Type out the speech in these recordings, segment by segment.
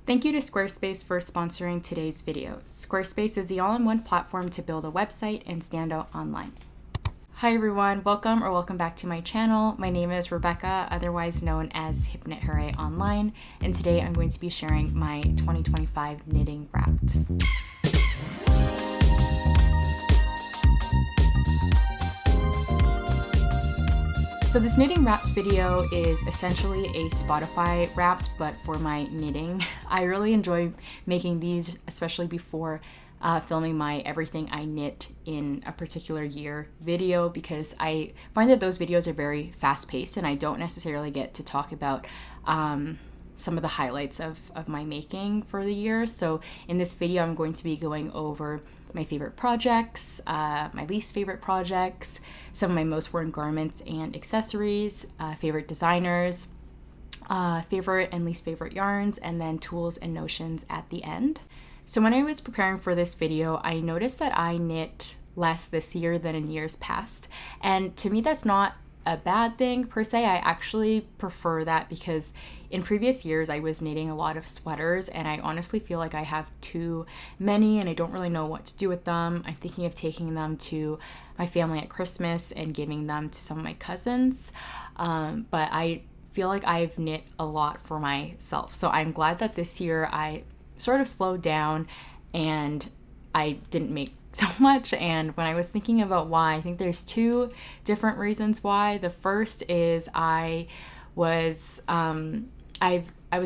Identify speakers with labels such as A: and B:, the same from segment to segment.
A: Thank you to Squarespace for sponsoring today's video. Squarespace is the all-in-one platform to build a website and stand out online. Hi everyone, welcome back to my channel. My name is Rebecca, otherwise known as Hypnot Hooray Online, and today I'm going to be sharing my 2025 knitting wrapped. So this knitting wrapped video is essentially a Spotify wrapped, but for my knitting. I really enjoy making these, especially before filming my everything I knit in a particular year video, because I find that those videos are very fast paced and I don't necessarily get to talk about some of the highlights of my making for the year. So in this video, I'm going to be going over my favorite projects, my least favorite projects, some of my most worn garments and accessories, favorite designers, favorite and least favorite yarns, and then tools and notions at the end. So when I was preparing for this video, I noticed that I knit less this year than in years past. And to me, that's not a bad thing per se. I actually prefer that because in previous years I was knitting a lot of sweaters and I honestly feel like I have too many and I don't really know what to do with them. I'm thinking of taking them to my family at Christmas and giving them to some of my cousins. But I feel like I've knit a lot for myself. So I'm glad that this year I sort of slowed down and I didn't make so much. And when I was thinking about why, I think there's two different reasons why. The first is I was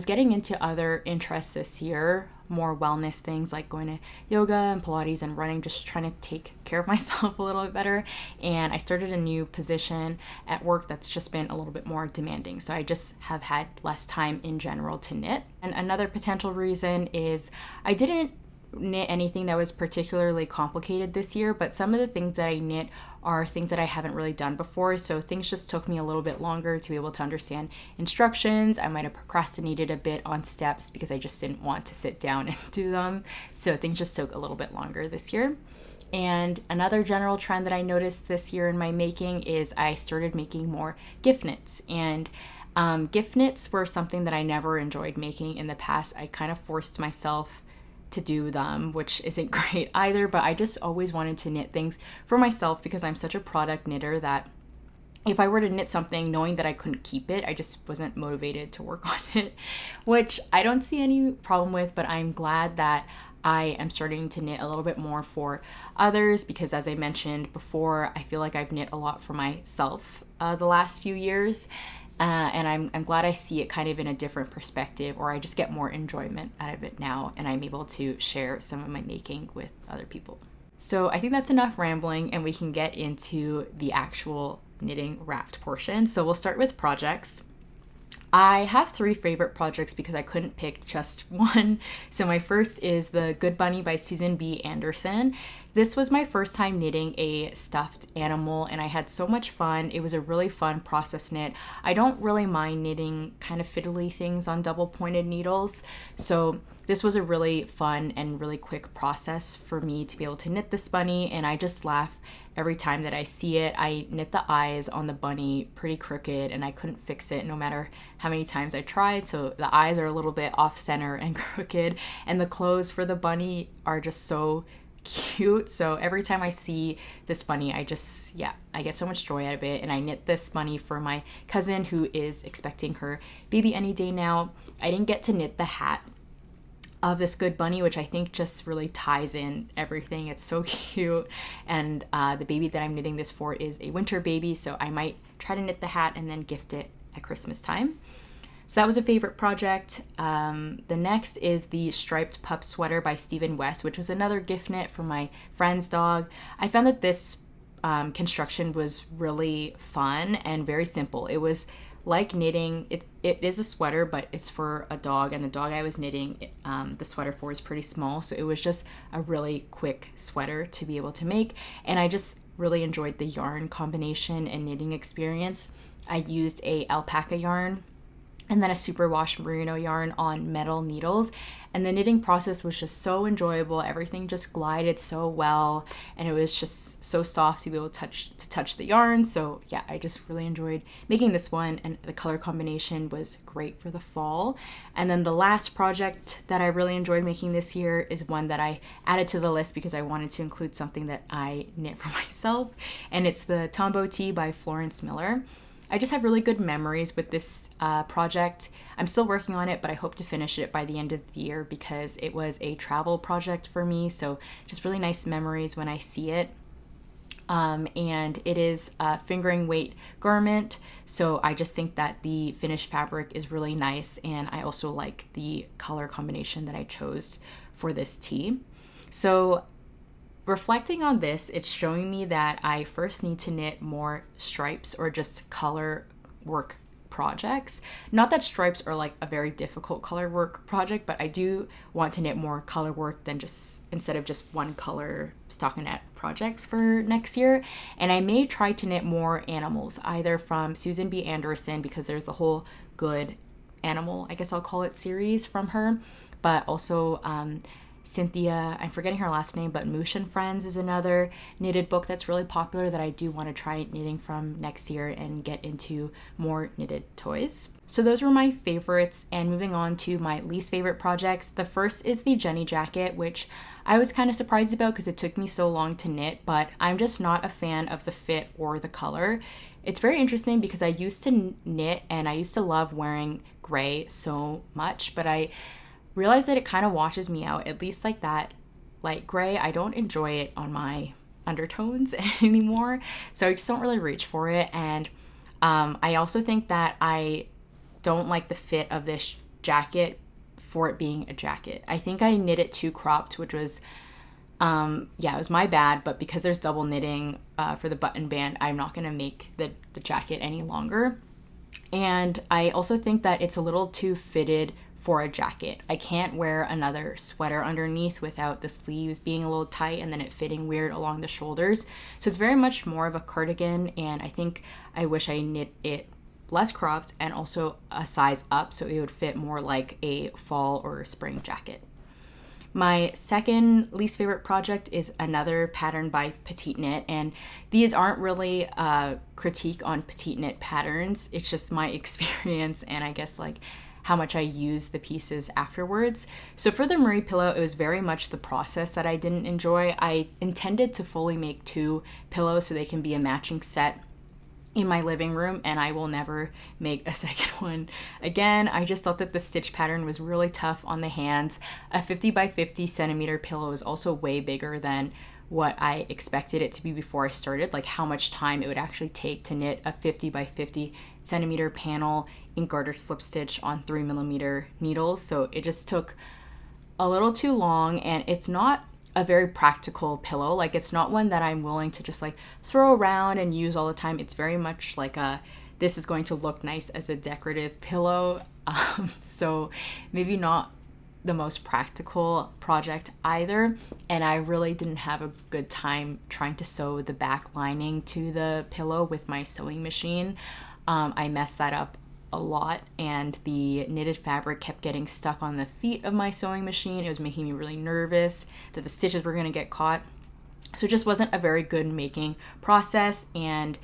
A: getting into other interests this year, more wellness things like going to yoga and Pilates and running, just trying to take care of myself a little bit better. And I started a new position at work that's just been a little bit more demanding. So I just have had less time in general to knit. And another potential reason is I didn't knit anything that was particularly complicated this year, but some of the things that I knit are things that I haven't really done before, so things just took me a little bit longer to be able to understand instructions. I might have procrastinated a bit on steps because I just didn't want to sit down and do them, so things just took a little bit longer this year. And another general trend that I noticed this year in my making is I started making more gift knits, and gift knits were something that I never enjoyed making in the past. I kind of forced myself to do them, which isn't great either, but I just always wanted to knit things for myself because I'm such a product knitter that if I were to knit something knowing that I couldn't keep it, I just wasn't motivated to work on it, which I don't see any problem with, but I'm glad that I am starting to knit a little bit more for others because, as I mentioned before, I feel like I've knit a lot for myself the last few years. And I'm glad I see it kind of in a different perspective, or I just get more enjoyment out of it now, and I'm able to share some of my making with other people. So I think that's enough rambling, and we can get into the actual knitting wrapped portion. So we'll start with projects. I have three favorite projects because I couldn't pick just one. So my first is the Good Bunny by Susan B. Anderson. This was my first time knitting a stuffed animal and I had so much fun. It was a really fun process knit. I don't really mind knitting kind of fiddly things on double pointed needles. So this was a really fun and really quick process for me to be able to knit this bunny, and I just laugh every time that I see it. I knit the eyes on the bunny pretty crooked and I couldn't fix it no matter how many times I tried. So the eyes are a little bit off center and crooked, and the clothes for the bunny are just so cute. So every time I see this bunny, I get so much joy out of it. And I knit this bunny for my cousin who is expecting her baby any day now. I didn't get to knit the hat of this Good Bunny, which I think just really ties in everything. It's so cute. And the baby that I'm knitting this for is a winter baby, so I might try to knit the hat and then gift it at Christmas time. So that was a favorite project. The next is the Striped Pup Sweater by Stephen West, which was another gift knit for my friend's dog. I found that this construction was really fun and very simple. It was like knitting, it is a sweater, but it's for a dog, and the dog I was knitting the sweater for is pretty small, so it was just a really quick sweater to be able to make, and I just really enjoyed the yarn combination and knitting experience. I used a alpaca yarn and then a superwash merino yarn on metal needles. And the knitting process was just so enjoyable. Everything just glided so well, and it was just so soft to be able to touch the yarn. So yeah, I just really enjoyed making this one, and the color combination was great for the fall. And then the last project that I really enjoyed making this year is one that I added to the list because I wanted to include something that I knit for myself, and it's the Tombow Tee by Florence Miller. I just have really good memories with this project. I'm still working on it, but I hope to finish it by the end of the year because it was a travel project for me. So just really nice memories when I see it. And it is a fingering weight garment. So I just think that the finished fabric is really nice. And I also like the color combination that I chose for this tee. So reflecting on this, it's showing me that I first need to knit more stripes or just color work projects. Not that stripes are like a very difficult color work project, but I do want to knit more color work than just instead of just one color stockinette projects for next year. And I may try to knit more animals, either from Susan B. Anderson, because there's the whole Good Animal, I guess I'll call it, series from her, but also Cynthia, I'm forgetting her last name, but Moosh and Friends is another knitted book that's really popular that I do want to try knitting from next year and get into more knitted toys. So those were my favorites, and moving on to my least favorite projects. The first is the Jenny jacket, which I was kind of surprised about because it took me so long to knit, but I'm just not a fan of the fit or the color. It's very interesting because I used to knit and I used to love wearing gray so much, but I realized that it kind of washes me out, at least like that light gray. I don't enjoy it on my undertones anymore, so I just don't really reach for it. And I also think that I don't like the fit of this jacket for it being a jacket. I think I knit it too cropped, which was it was my bad, but because there's double knitting for the button band, I'm not going to make the jacket any longer. And I also think that it's a little too fitted for a jacket. I can't wear another sweater underneath without the sleeves being a little tight and then it fitting weird along the shoulders. So it's very much more of a cardigan, and I think I wish I knit it less cropped and also a size up so it would fit more like a fall or spring jacket. My second least favorite project is another pattern by Petite Knit, and these aren't really a critique on Petite Knit patterns. It's just my experience and I guess like how much I use the pieces afterwards. So for the Marie pillow, it was very much the process that I didn't enjoy. I intended to fully make 2 pillows so they can be a matching set in my living room, and I will never make a second one again. I just thought that the stitch pattern was really tough on the hands. A 50 by 50 centimeter pillow is also way bigger than what I expected it to be before I started, like how much time it would actually take to knit a 50 by 50 centimeter panel in garter slip stitch on 3mm needles. So it just took a little too long, and it's not a very practical pillow. Like, it's not one that I'm willing to just like throw around and use all the time. It's very much like this is going to look nice as a decorative pillow. So maybe not the most practical project either, and I really didn't have a good time trying to sew the back lining to the pillow with my sewing machine. I messed that up a lot, and the knitted fabric kept getting stuck on the feet of my sewing machine. It was making me really nervous that the stitches were going to get caught. So it just wasn't a very good making process, and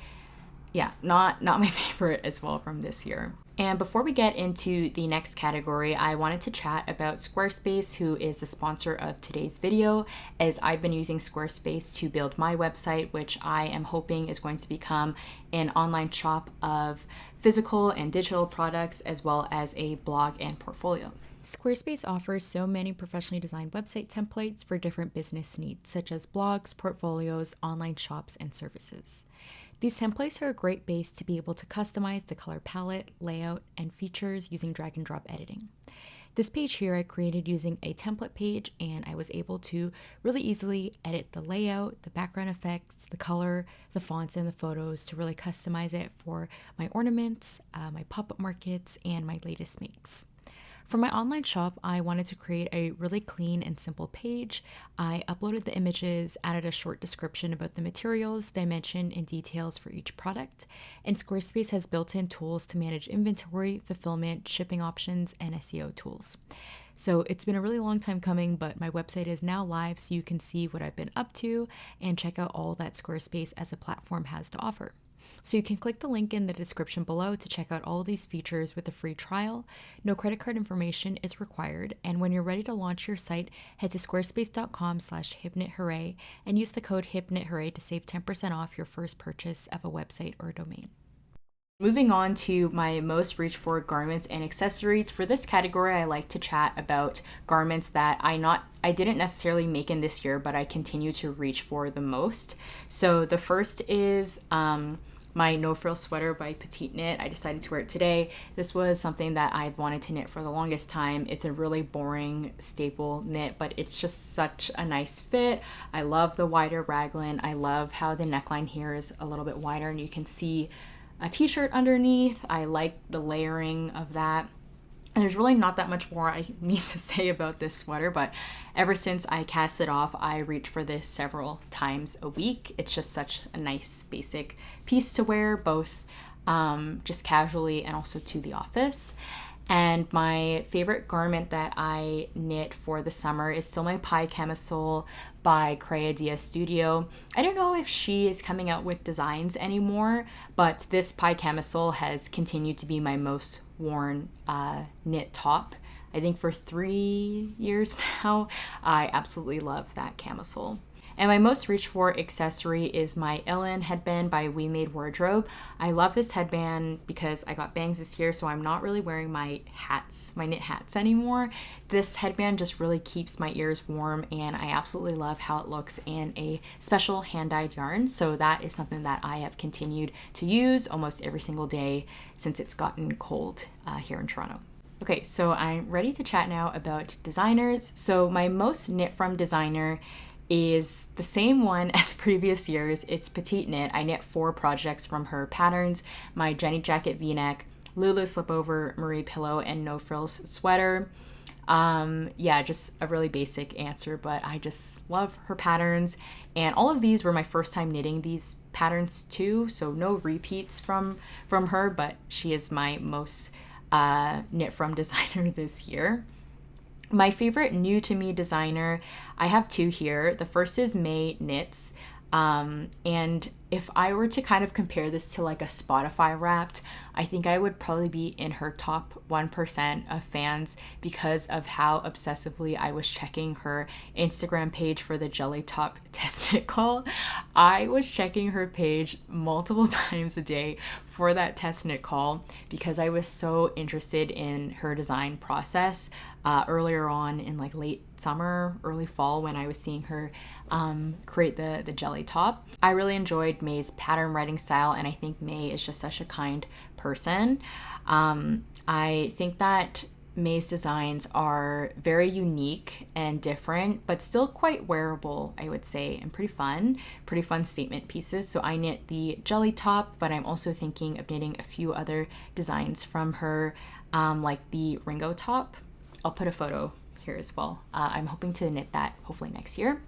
A: yeah, not my favorite as well from this year. And before we get into the next category, I wanted to chat about Squarespace, who is the sponsor of today's video, as I've been using Squarespace to build my website, which I am hoping is going to become an online shop of physical and digital products, as well as a blog and portfolio. Squarespace offers so many professionally designed website templates for different business needs, such as blogs, portfolios, online shops, and services. These templates are a great base to be able to customize the color palette, layout, and features using drag and drop editing. This page here I created using a template page, and I was able to really easily edit the layout, the background effects, the color, the fonts, and the photos to really customize it for my ornaments, my pop-up markets, and my latest makes. For my online shop, I wanted to create a really clean and simple page. I uploaded the images, added a short description about the materials, dimension, and details for each product. And Squarespace has built-in tools to manage inventory, fulfillment, shipping options, and SEO tools. So it's been a really long time coming, but my website is now live so you can see what I've been up to and check out all that Squarespace as a platform has to offer. So you can click the link in the description below to check out all of these features with a free trial. No credit card information is required. And when you're ready to launch your site, head to squarespace.com/hypnothooray and use the code hypnothooray to save 10% off your first purchase of a website or domain. Moving on to my most reached for garments and accessories. For this category, I like to chat about garments that I didn't necessarily make in this year, but I continue to reach for the most. So the first is my no frill sweater by Petite Knit. I decided to wear it today. This was something that I've wanted to knit for the longest time. It's a really boring staple knit, but it's just such a nice fit. I love the wider raglan. I love how the neckline here is a little bit wider and you can see a t-shirt underneath. I like the layering of that. And there's really not that much more I need to say about this sweater, but ever since I cast it off, I reach for this several times a week. It's just such a nice basic piece to wear, both just casually and also to the office. And my favorite garment that I knit for the summer is still my pie camisole by Crea Dia Studio. I don't know if she is coming out with designs anymore, but this pie camisole has continued to be my most worn knit top. I think for 3 years now. I absolutely love that camisole. And my most reached for accessory is my Ellen headband by We Made Wardrobe. I love this headband because I got bangs this year, so I'm not really wearing my knit hats anymore. This headband just really keeps my ears warm, and I absolutely love how it looks in a special hand-dyed yarn. So that is something that I have continued to use almost every single day since it's gotten cold here in Toronto. Okay, so I'm ready to chat now about designers. So my most knit from designer is the same one as previous years. It's Petite Knit. I knit 4 projects from her patterns: my Jenny Jacket V-neck, Lulu Slipover, Marie Pillow, and No Frills sweater. Yeah, just a really basic answer, but I just love her patterns. And all of these were my first time knitting these patterns too, so no repeats from her, but she is my most knit from designer this year. My favorite new to me designer, I have 2 here. The first is May Knits. And if I were to kind of compare this to like a Spotify Wrapped, I think I would probably be in her top 1% of fans because of how obsessively I was checking her Instagram page for the Jelly Top test knit call. I was checking her page multiple times a day for that test knit call because I was so interested in her design process earlier on in like late summer, early fall, when I was seeing her create the jelly top. I really enjoyed May's pattern writing style, and I think May is just such a kind person. I think that May's designs are very unique and different, but still quite wearable, I would say, and pretty fun statement pieces. So I knit the jelly top, but I'm also thinking of knitting a few other designs from her, like the Ringo top. I'll put a photo here as well. I'm hoping to knit that hopefully next year.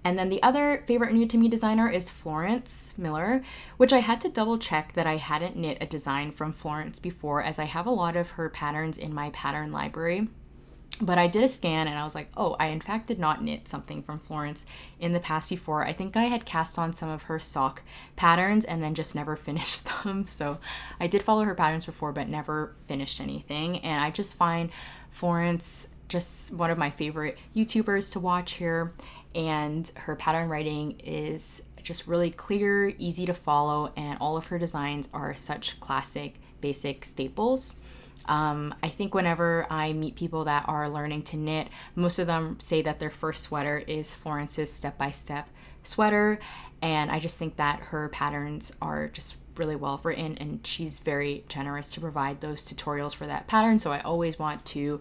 A: And then the other favorite new to me designer is Florence Miller, which I had to double check that I hadn't knit a design from Florence before, as I have a lot of her patterns in my pattern library. But I did a scan and I was like, oh, I in fact did not knit something from Florence in the past before. I think I had cast on some of her sock patterns and then just never finished them. So I did follow her patterns before, but never finished anything. And I just find Florence just one of my favorite YouTubers to watch here, and her pattern writing is just really clear, easy to follow, and all of her designs are such classic, basic staples. I think whenever I meet people that are learning to knit, most of them say that their first sweater is Florence's step-by-step sweater, and I just think that her patterns are just really well written, and she's very generous to provide those tutorials for that pattern. So I always want to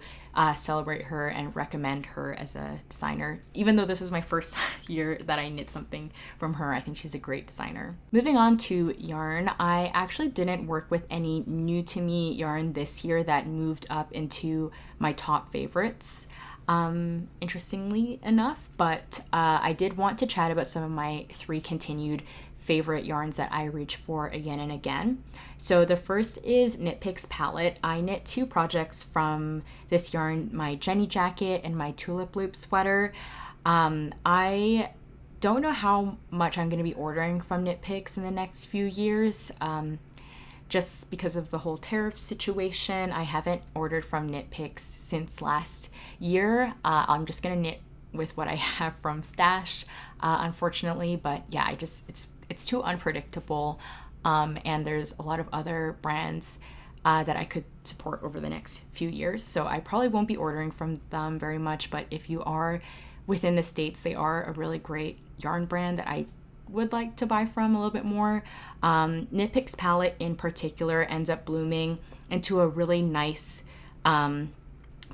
A: celebrate her and recommend her as a designer. Even though this is my first year that I knit something from her, I think she's a great designer. Moving on to yarn, I actually didn't work with any new to me yarn this year that moved up into my top favorites. Interestingly enough, but I did want to chat about some of my 3 continued favorite yarns that I reach for again and again. So the first is Knit Picks palette. I knit 2 projects from this yarn, my Jenny jacket and my tulip loop sweater. I don't know how much I'm going to be ordering from Knit Picks in the next few years. Just because of the whole tariff situation, I haven't ordered from Knit Picks since last year. I'm just gonna knit with what I have from Stash, unfortunately. But yeah, it's too unpredictable, and there's a lot of other brands that I could support over the next few years. So I probably won't be ordering from them very much. But if you are within the States, they are a really great yarn brand that I would like to buy from a little bit more. Knit Picks palette in particular ends up blooming into a really nice,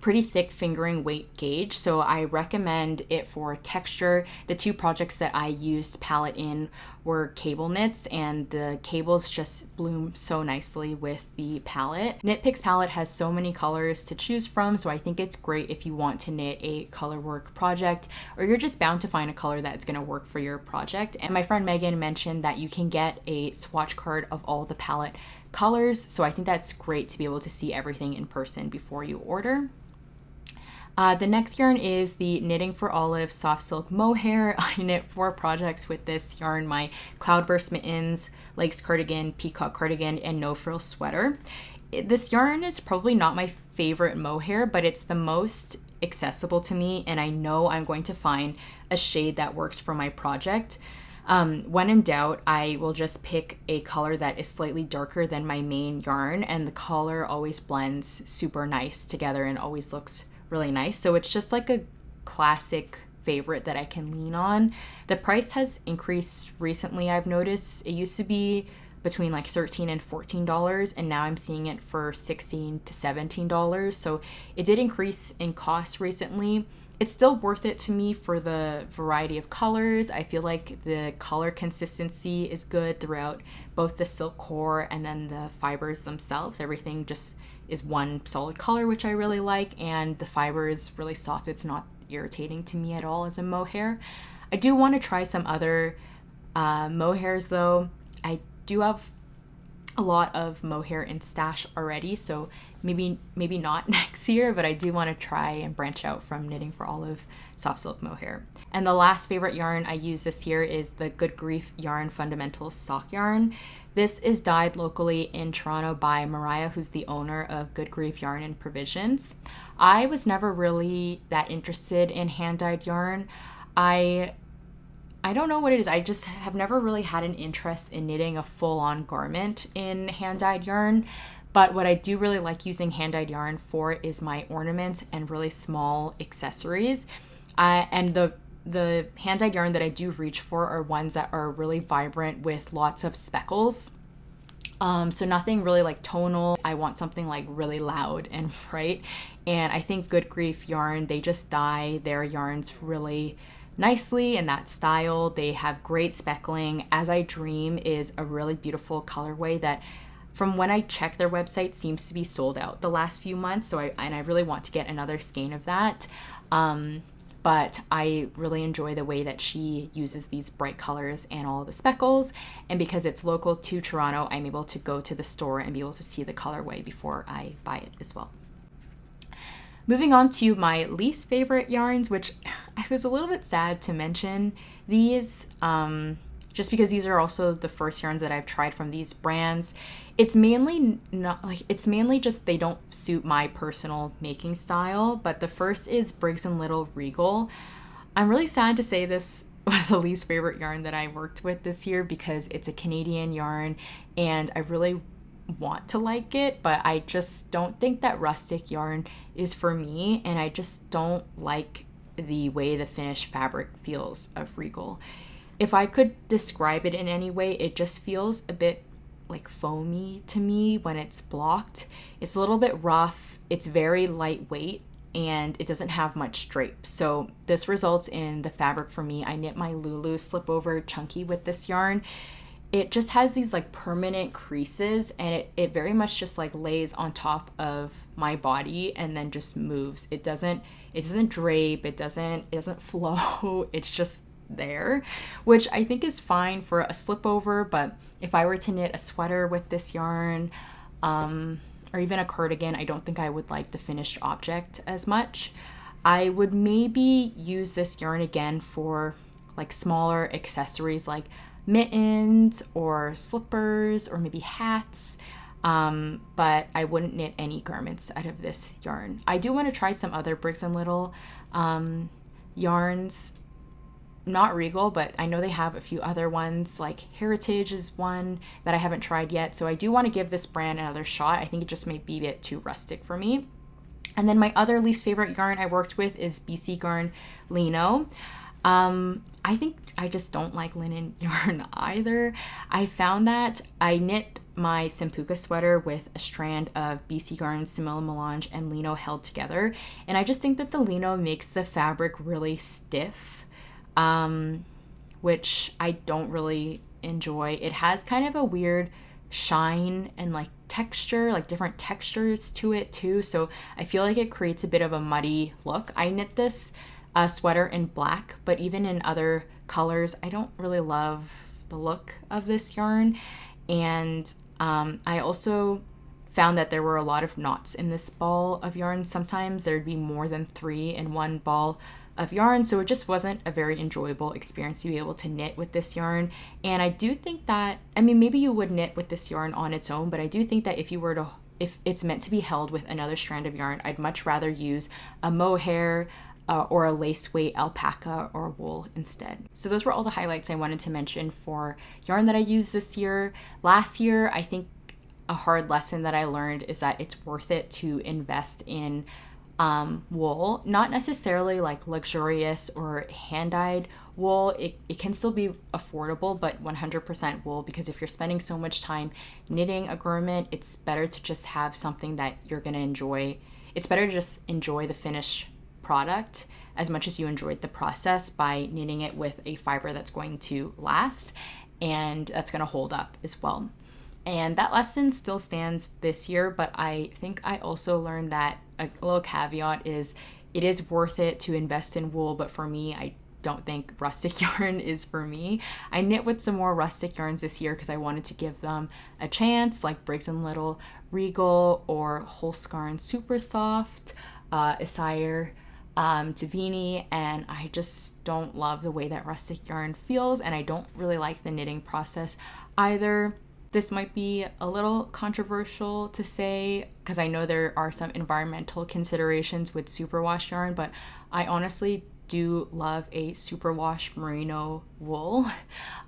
A: pretty thick fingering weight gauge. So I recommend it for texture. The 2 projects that I used palette in were cable knits, and the cables just bloom so nicely with the palette. Knit Picks palette has so many colors to choose from, so I think it's great if you want to knit a color work project, or you're just bound to find a color that's going to work for your project. And my friend Megan mentioned that you can get a swatch card of all the palette colors, so I think that's great to be able to see everything in person before you order. The next yarn is the Knitting for Olive Soft Silk Mohair. I knit 4 projects with this yarn, my Cloudburst Mittens, Legs Cardigan, Peacock Cardigan, and No Frill Sweater. This yarn is probably not my favorite mohair, but it's the most accessible to me, and I know I'm going to find a shade that works for my project. When in doubt, I will just pick a color that is slightly darker than my main yarn, and the color always blends super nice together and always looks really nice. So it's just like a classic favorite that I can lean on. The price has increased recently, I've noticed. It used to be between like $13 and $14, and now I'm seeing it for $16 to $17. So it did increase in cost recently. It's still worth it to me for the variety of colors. I feel like the color consistency is good throughout both the silk core and then the fibers themselves. Everything just is one solid color, which I really like, and the fiber is really soft. It's not irritating to me at all as a mohair. I do want to try some other mohairs though. I do have a lot of mohair in Stash already, so maybe not next year, but I do want to try and branch out from Knitting for Olive Soft Silk Mohair. And the last favorite yarn I use this year is the Good Grief Yarn Fundamentals Sock Yarn. This is dyed locally in Toronto by Mariah, who's the owner of Good Grief Yarn and Provisions. I was never really that interested in hand-dyed yarn. I don't know what it is. I just have never really had an interest in knitting a full-on garment in hand-dyed yarn. But what I do really like using hand-dyed yarn for is my ornaments and really small accessories. And the hand-dyed yarn that I do reach for are ones that are really vibrant with lots of speckles. So nothing really like tonal. I want something like really loud and bright. And I think Good Grief Yarn, they just dye their yarns really nicely in that style. They have great speckling. As I Dream is a really beautiful colorway that from when I checked their website seems to be sold out the last few months. So I really want to get another skein of that. But I really enjoy the way that she uses these bright colors and all the speckles. And because it's local to Toronto, I'm able to go to the store and be able to see the colorway before I buy it as well. Moving on to my least favorite yarns, which I was a little bit sad to mention these, just because these are also the first yarns that I've tried from these brands. It's mainly just they don't suit my personal making style, but the first is Briggs & Little Regal. I'm really sad to say this was the least favorite yarn that I worked with this year because it's a Canadian yarn and I really want to like it, but I just don't think that rustic yarn is for me, and I just don't like the way the finished fabric feels of Regal. If I could describe it in any way, it just feels a bit like foamy to me when it's blocked. It's a little bit rough, it's very lightweight, and it doesn't have much drape. So this results in the fabric for me. I knit my Lulu slip-over chunky with this yarn. It just has these like permanent creases, and it very much just like lays on top of my body and then just moves. It doesn't drape, it doesn't flow. It's just there, which I think is fine for a slip over. But if I were to knit a sweater with this yarn, or even a cardigan, I don't think I would like the finished object as much. I would maybe use this yarn again for like smaller accessories like mittens or slippers or maybe hats, but I wouldn't knit any garments out of this yarn. I do want to try some other Briggs & Little yarns, not Regal, but I know they have a few other ones, like Heritage is one that I haven't tried yet. So I do want to give this brand another shot. I think it just may be a bit too rustic for me. And then my other least favorite yarn I worked with is BC Garn Lino. I think I just don't like linen yarn either. I found that I knit my Simpuka sweater with a strand of BC Garn, Simila Melange, and Lino held together. And I just think that the Lino makes the fabric really stiff, which I don't really enjoy. It has kind of a weird shine and like texture, like different textures to it too. So I feel like it creates a bit of a muddy look. I knit this sweater in black, but even in other colors, I don't really love the look of this yarn. And I also found that there were a lot of knots in this ball of yarn. Sometimes there'd be more than 3 in one ball of yarn, so it just wasn't a very enjoyable experience to be able to knit with this yarn. And I do think that, I mean, maybe you would knit with this yarn on its own, but I do think that if it's meant to be held with another strand of yarn, I'd much rather use a mohair or a lace weight alpaca or wool instead. So those were all the highlights I wanted to mention for yarn that I used this year. Last year, I think a hard lesson that I learned is that it's worth it to invest in wool, not necessarily like luxurious or hand-dyed wool. It can still be affordable, but 100% wool, because if you're spending so much time knitting a garment, it's better to just have something that you're going to enjoy. It's better to just enjoy the finished product as much as you enjoyed the process by knitting it with a fiber that's going to last and that's going to hold up as well. And that lesson still stands this year, but I think I also learned that a little caveat is it is worth it to invest in wool, but for me, I don't think rustic yarn is for me. I knit with some more rustic yarns this year because I wanted to give them a chance, like Briggs & Little Regal or Holskarn Super Soft, Isire, Davini, and I just don't love the way that rustic yarn feels, and I don't really like the knitting process either. This might be a little controversial to say because I know there are some environmental considerations with superwash yarn, but I honestly do love a superwash merino wool.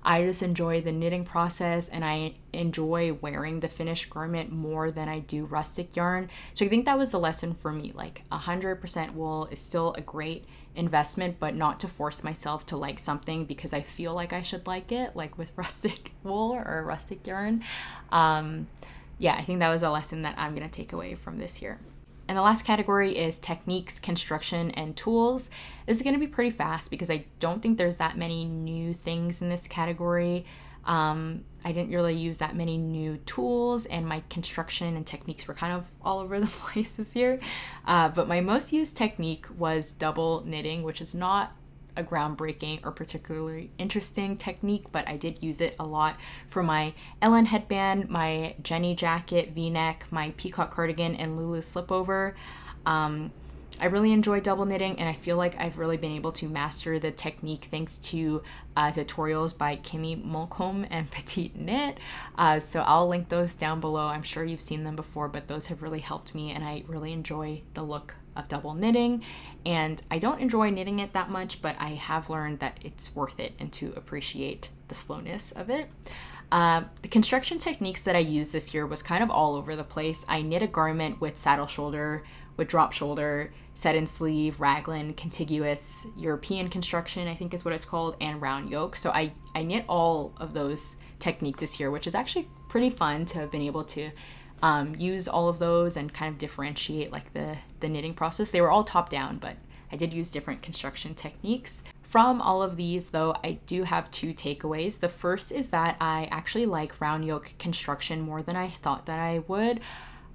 A: I just enjoy the knitting process and I enjoy wearing the finished garment more than I do rustic yarn. So I think that was the lesson for me. Like 100% wool is still a great investment, but not to force myself to like something because I feel like I should like it, like with rustic wool or rustic yarn. Yeah, I think that was a lesson that I'm going to take away from this year. And the last category is techniques, construction, and tools. This is going to be pretty fast because I don't think there's that many new things in this category. I didn't really use that many new tools, and my construction and techniques were kind of all over the place this year. But my most used technique was double knitting, which is not a groundbreaking or particularly interesting technique, but I did use it a lot for my Ellen headband, my Jenny jacket, v-neck, my peacock cardigan, and Lulu slipover. I really enjoy double knitting, and I feel like I've really been able to master the technique thanks to tutorials by Kimmy Mulcomb and Petite Knit. So I'll link those down below. I'm sure you've seen them before, but those have really helped me, and I really enjoy the look of double knitting. And I don't enjoy knitting it that much, but I have learned that it's worth it and to appreciate the slowness of it. The construction techniques that I used this year was kind of all over the place. I knit a garment with saddle shoulder, with drop shoulder, set-in sleeve, raglan, contiguous, European construction, I think is what it's called, and round yoke. So I knit all of those techniques this year, which is actually pretty fun to have been able to use all of those and kind of differentiate like the knitting process. They were all top down, but I did use different construction techniques. From all of these though, I do have two takeaways. The first is that I actually like round yoke construction more than I thought that I would.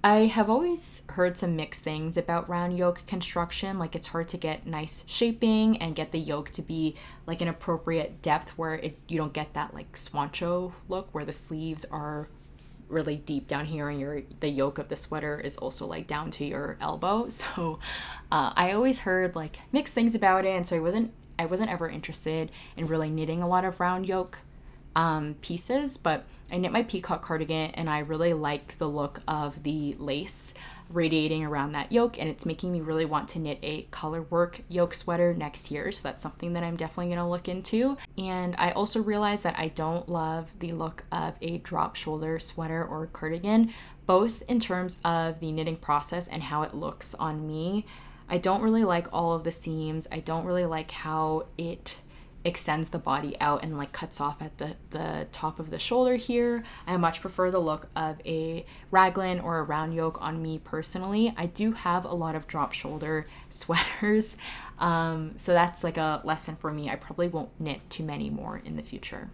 A: I have always heard some mixed things about round yoke construction, like it's hard to get nice shaping and get the yoke to be like an appropriate depth where you don't get that like swancho look where the sleeves are really deep down here and the yoke of the sweater is also like down to your elbow. So I always heard like mixed things about it, and so I wasn't ever interested in really knitting a lot of round yoke pieces, but I knit my peacock cardigan and I really like the look of the lace radiating around that yoke, and it's making me really want to knit a color work yoke sweater next year, so that's something that I'm definitely going to look into. And I also realized that I don't love the look of a drop shoulder sweater or cardigan, both in terms of the knitting process and how it looks on me. I don't really like all of the seams. I don't really like how it extends the body out and like cuts off at the top of the shoulder here. I much prefer the look of a raglan or a round yoke on me personally. I do have a lot of drop shoulder sweaters, so that's like a lesson for me. I probably won't knit too many more in the future.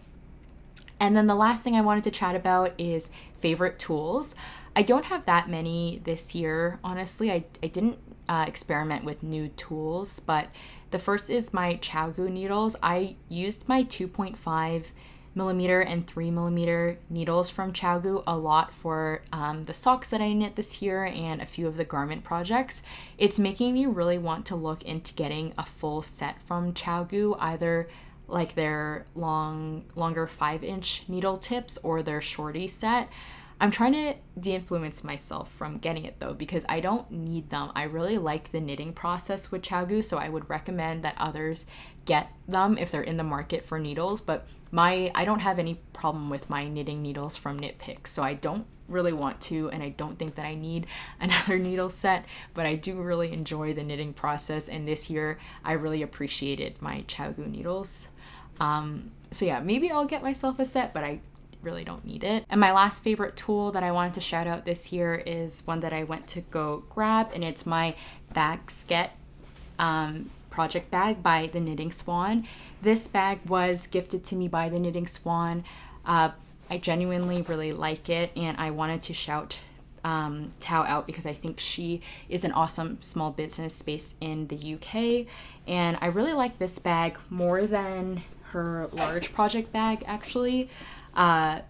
A: And then the last thing I wanted to chat about is favorite tools. I don't have that many this year, honestly. I didn't experiment with new tools, but the first is my ChiaoGoo needles. I used my 2.5 millimeter and 3 millimeter needles from ChiaoGoo a lot for the socks that I knit this year and a few of the garment projects. It's making me really want to look into getting a full set from ChiaoGoo, either like their longer 5-inch needle tips or their shorty set. I'm trying to de-influence myself from getting it though, because I don't need them. I really like the knitting process with ChiaoGoo, so I would recommend that others get them if they're in the market for needles. But I don't have any problem with my knitting needles from Knit Picks, so I don't really want to, and I don't think that I need another needle set, but I do really enjoy the knitting process, and this year I really appreciated my ChiaoGoo needles. So yeah, maybe I'll get myself a set, but I really don't need it. And my last favorite tool that I wanted to shout out this year is one that I went to go grab, and it's my Basket project bag by the Knitting Swan. This bag was gifted to me by the Knitting Swan. I genuinely really like it, and I wanted to shout Tao out because I think she is an awesome small business based in the UK, and I really like this bag more than her large project bag actually,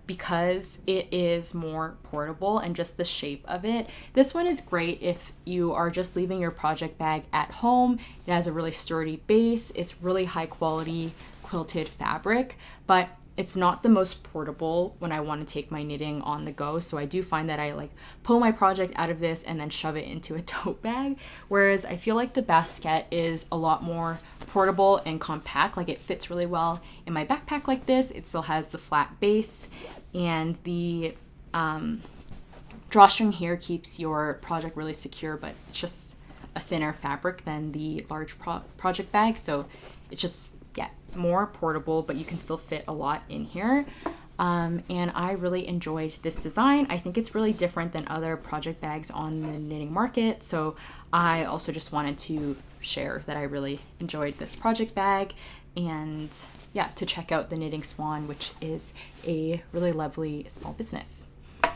A: because it is more portable and just the shape of it. This one is great if you are just leaving your project bag at home. It has a really sturdy base. It's really high quality quilted fabric, but it's not the most portable when I want to take my knitting on the go. So I do find that I like pull my project out of this and then shove it into a tote bag. Whereas I feel like the Basket is a lot more portable and compact. Like it fits really well in my backpack like this. It still has the flat base, and the drawstring here keeps your project really secure, but it's just a thinner fabric than the large project bag. So it's just, yeah, more portable, but you can still fit a lot in here. And I really enjoyed this design. I think it's really different than other project bags on the knitting market. So I also just wanted to share that I really enjoyed this project bag, and yeah, to check out the Knitting Swan, which is a really lovely small business.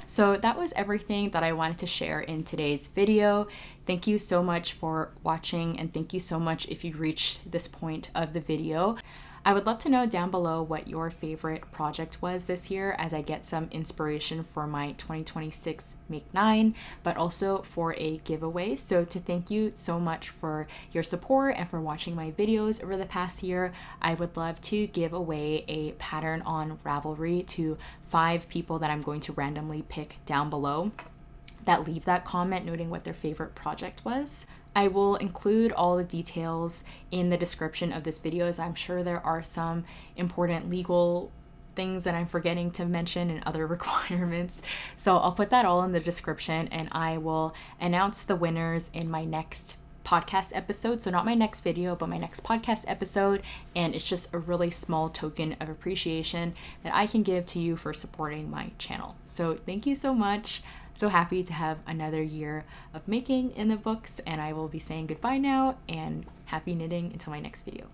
A: So that was everything that I wanted to share in today's video. Thank you so much for watching, and thank you so much if you reached this point of the video. I would love to know down below what your favorite project was this year, as I get some inspiration for my 2026 Make 9, but also for a giveaway. So to thank you so much for your support and for watching my videos over the past year, I would love to give away a pattern on Ravelry to 5 people that I'm going to randomly pick down below that leave that comment noting what their favorite project was. I will include all the details in the description of this video, as I'm sure there are some important legal things that I'm forgetting to mention and other requirements. So I'll put that all in the description, and I will announce the winners in my next podcast episode. So not my next video, but my next podcast episode. And it's just a really small token of appreciation that I can give to you for supporting my channel. So thank you so much. I'm so happy to have another year of making in the books, and I will be saying goodbye now and happy knitting until my next video.